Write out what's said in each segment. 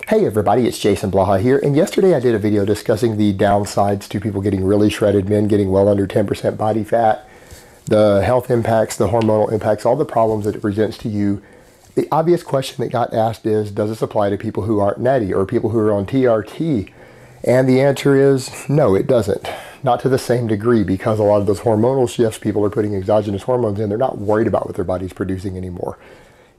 Hey everybody, it's Jason Blaha here, and yesterday I did a video discussing the downsides to people getting really shredded men, getting well under 10% body fat, the health impacts, the hormonal impacts, all the problems that it presents to you. The obvious question that got asked is, does this apply to people who aren't natty or people who are on TRT? And the answer is, no, it doesn't. Not to the same degree, because a lot of those hormonal shifts, people are putting exogenous hormones in, they're not worried about what their body's producing anymore.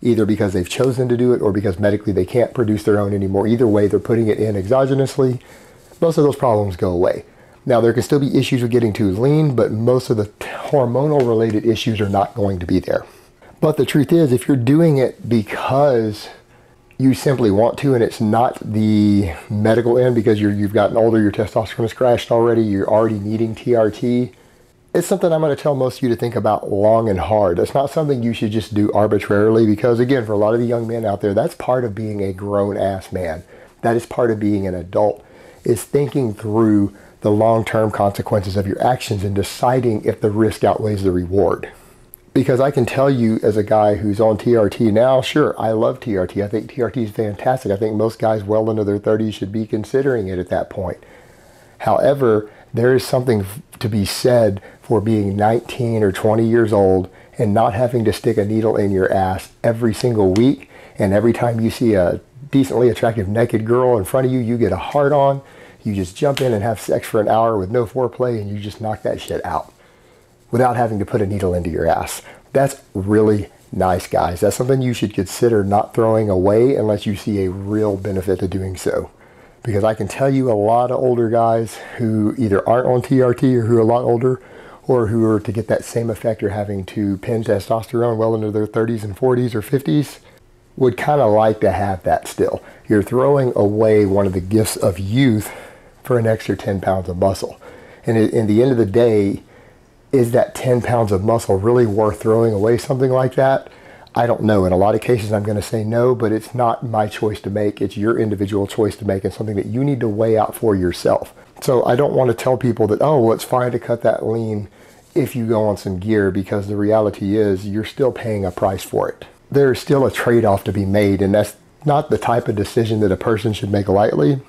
Either because they've chosen to do it or because medically they can't produce their own anymore. Either way, they're putting it in exogenously. Most of those problems go away. Now, there can still be issues with getting too lean, but most of the hormonal related issues are not going to be there. But the truth is, if you're doing it because you simply want to, and it's not the medical end because you've gotten older, your testosterone has crashed already, you're already needing TRT, it's something I'm going to tell most of you to think about long and hard. It's not something you should just do arbitrarily because, again, for a lot of the young men out there, that's part of being a grown-ass man. That is part of being an adult, is thinking through the long-term consequences of your actions and deciding if the risk outweighs the reward. Because I can tell you, as a guy who's on TRT now, sure, I love TRT. I think TRT is fantastic. I think most guys well into their 30s should be considering it at that point. However, there is something to be said for being 19 or 20 years old and not having to stick a needle in your ass every single week, and every time you see a decently attractive naked girl in front of you, you get a hard on, you just jump in and have sex for an hour with no foreplay and you just knock that shit out without having to put a needle into your ass. That's really nice, guys. That's something you should consider not throwing away unless you see a real benefit to doing so. Because I can tell you a lot of older guys who either aren't on TRT or who are a lot older, or who are, to get that same effect, are having to pin testosterone well into their 30s and 40s or 50s, would kind of like to have that still. You're throwing away one of the gifts of youth for an extra 10 pounds of muscle. And in the end of the day, is that 10 pounds of muscle really worth throwing away something like that? I don't know. In a lot of cases, I'm going to say no, but it's not my choice to make. It's your individual choice to make, and something that you need to weigh out for yourself. So I don't want to tell people that, oh, well, it's fine to cut that lean if you go on some gear, because the reality is you're still paying a price for it. There's still a trade-off to be made, and that's not the type of decision that a person should make lightly.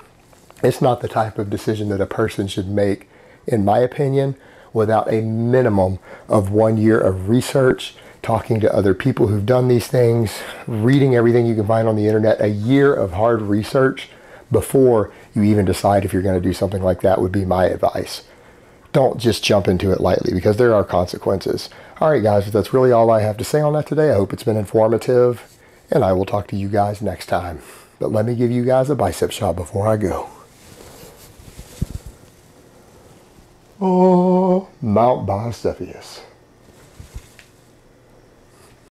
It's not the type of decision that a person should make, in my opinion, without a minimum of 1 year of research, talking to other people who've done these things, reading everything you can find on the internet. A year of hard research before you even decide if you're going to do something like that would be my advice. Don't just jump into it lightly, because there are consequences. All right, guys, that's really all I have to say on that today. I hope it's been informative, and I will talk to you guys next time. But let me give you guys a bicep shot before I go. Oh, Mount Bicephalus.